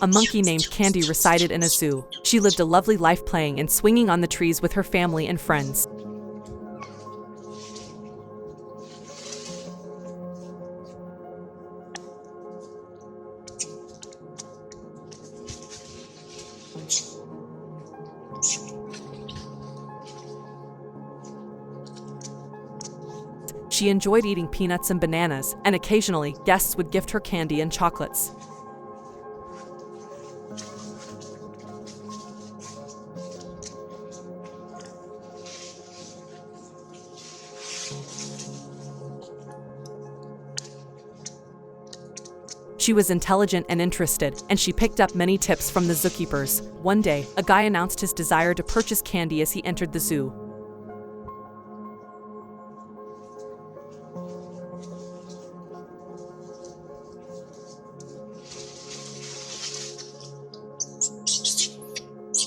A monkey named Candy resided in a zoo. She lived a lovely life playing and swinging on the trees with her family and friends. She enjoyed eating peanuts and bananas, and occasionally, guests would gift her candy and chocolates. She was intelligent and interested, and she picked up many tips from the zookeepers. One day, a guy announced his desire to purchase candy as he entered the zoo.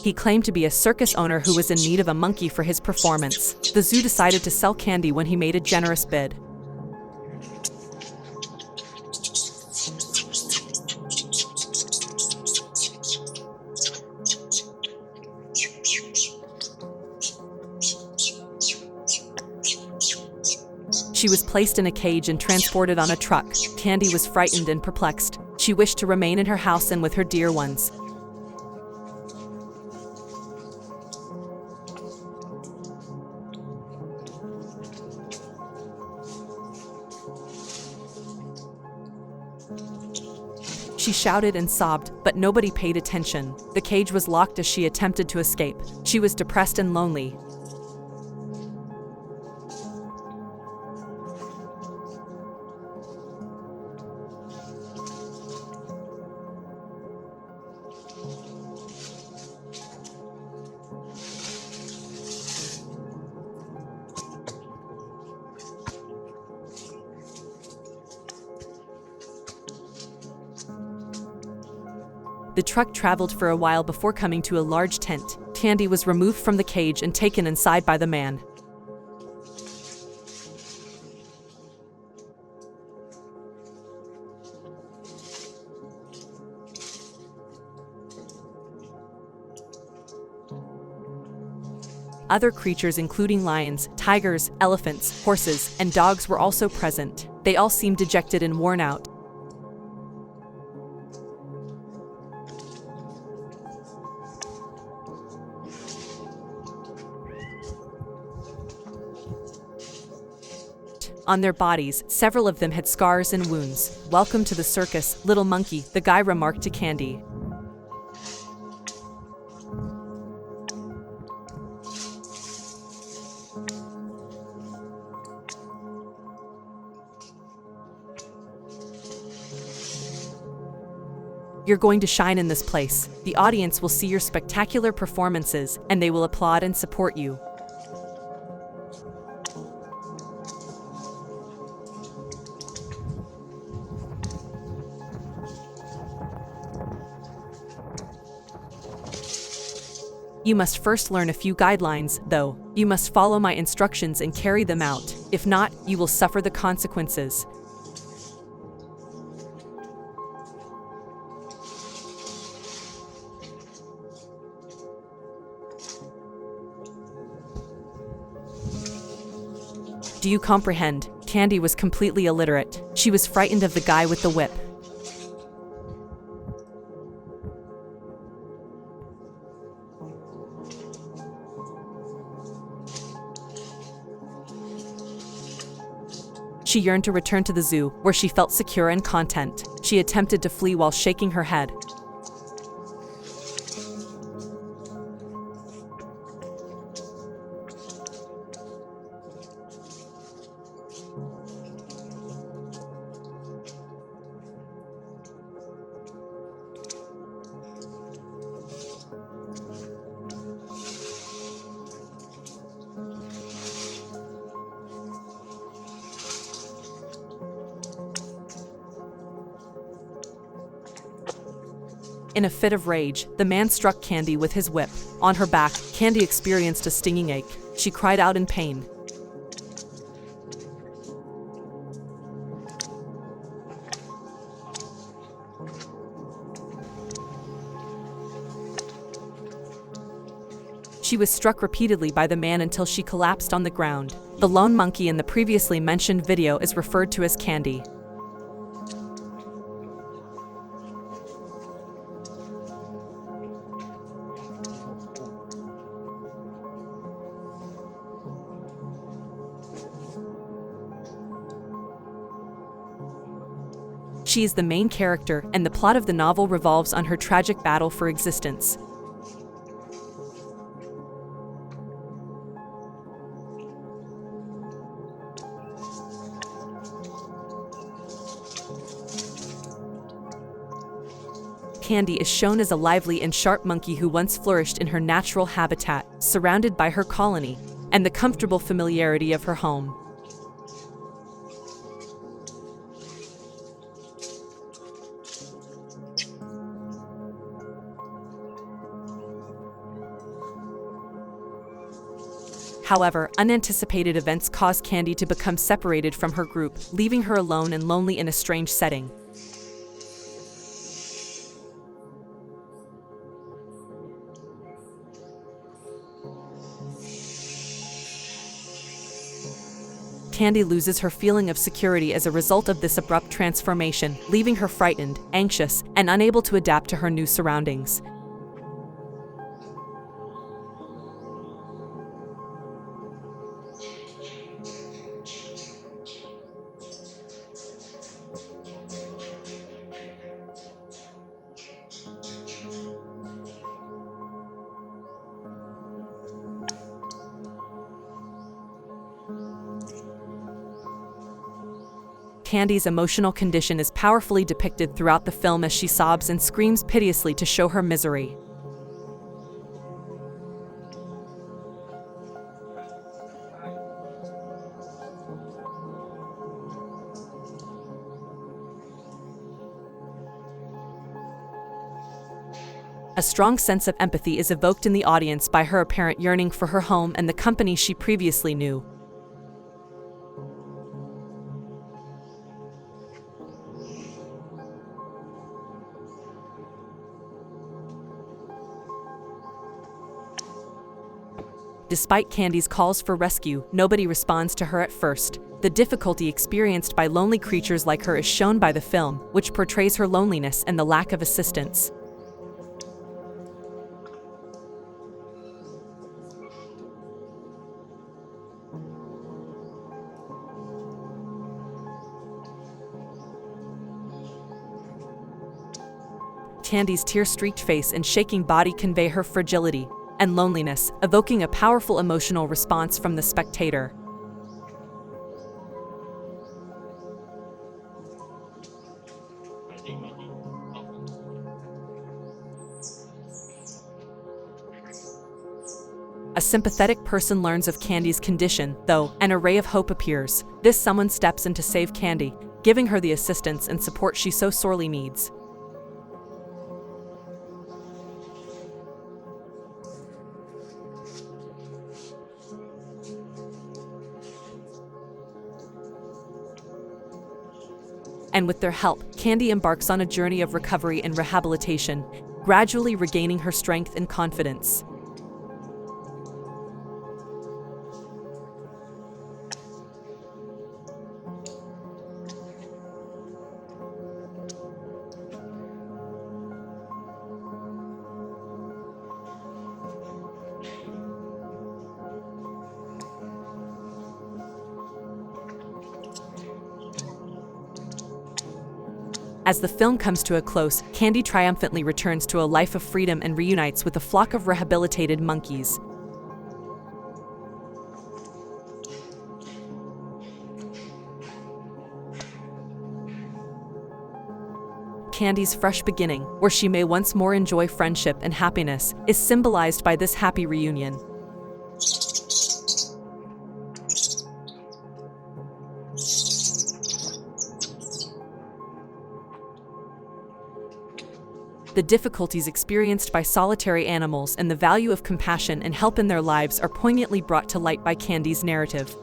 He claimed to be a circus owner who was in need of a monkey for his performance. The zoo decided to sell candy when he made a generous bid. She was placed in a cage and transported on a truck. Candy was frightened and perplexed. She wished to remain in her house and with her dear ones. She shouted and sobbed, but nobody paid attention. The cage was locked as she attempted to escape. She was depressed and lonely. The truck traveled for a while before coming to a large tent. Candy was removed from the cage and taken inside by the man. Other creatures including lions, tigers, elephants, horses, and dogs were also present. They all seemed dejected and worn out. On their bodies, several of them had scars and wounds. "Welcome to the circus, little monkey," the guy remarked to Candy. "You're going to shine in this place. The audience will see your spectacular performances, and they will applaud and support you." You must first learn a few guidelines, though. You must follow my instructions and carry them out. If not, you will suffer the consequences. Do you comprehend? Candy was completely illiterate. She was frightened of the guy with the whip. She yearned to return to the zoo, where she felt secure and content. She attempted to flee while shaking her head. In a fit of rage, the man struck Candy with his whip. On her back, Candy experienced a stinging ache. She cried out in pain. She was struck repeatedly by the man until she collapsed on the ground. The lone monkey in the previously mentioned video is referred to as Candy. She is the main character, and the plot of the novel revolves on her tragic battle for existence. Candy is shown as a lively and sharp monkey who once flourished in her natural habitat, surrounded by her colony, and the comfortable familiarity of her home. However, unanticipated events cause Candy to become separated from her group, leaving her alone and lonely in a strange setting. Candy loses her feeling of security as a result of this abrupt transformation, leaving her frightened, anxious, and unable to adapt to her new surroundings. Candy's emotional condition is powerfully depicted throughout the film as she sobs and screams piteously to show her misery. A strong sense of empathy is evoked in the audience by her apparent yearning for her home and the company she previously knew. Despite Candy's calls for rescue, nobody responds to her at first. The difficulty experienced by lonely creatures like her is shown by the film, which portrays her loneliness and the lack of assistance. Candy's tear-streaked face and shaking body convey her fragility and loneliness, evoking a powerful emotional response from the spectator. A sympathetic person learns of Candy's condition, though, and a ray of hope appears. This someone steps in to save Candy, giving her the assistance and support she so sorely needs. And with their help, Candy embarks on a journey of recovery and rehabilitation, gradually regaining her strength and confidence. As the film comes to a close, Candy triumphantly returns to a life of freedom and reunites with a flock of rehabilitated monkeys. Candy's fresh beginning, where she may once more enjoy friendship and happiness, is symbolized by this happy reunion. The difficulties experienced by solitary animals and the value of compassion and help in their lives are poignantly brought to light by Candy's narrative.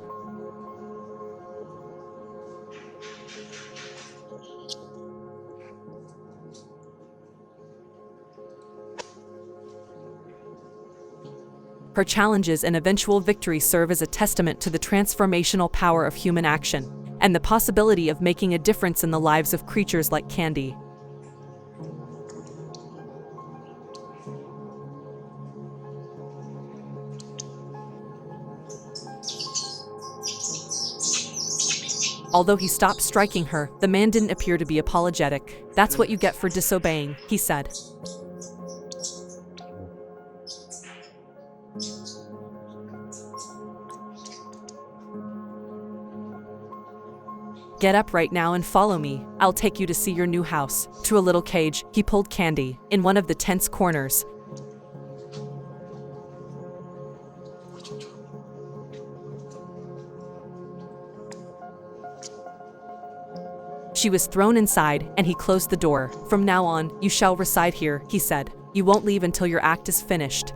Her challenges and eventual victory serve as a testament to the transformational power of human action and the possibility of making a difference in the lives of creatures like Candy. Although he stopped striking her, the man didn't appear to be apologetic. "That's what you get for disobeying," he said. "Get up right now and follow me. I'll take you to see your new house." To a little cage, he pulled Candy in one of the tense corners. She was thrown inside, and he closed the door. "From now on, you shall reside here," he said. "You won't leave until your act is finished."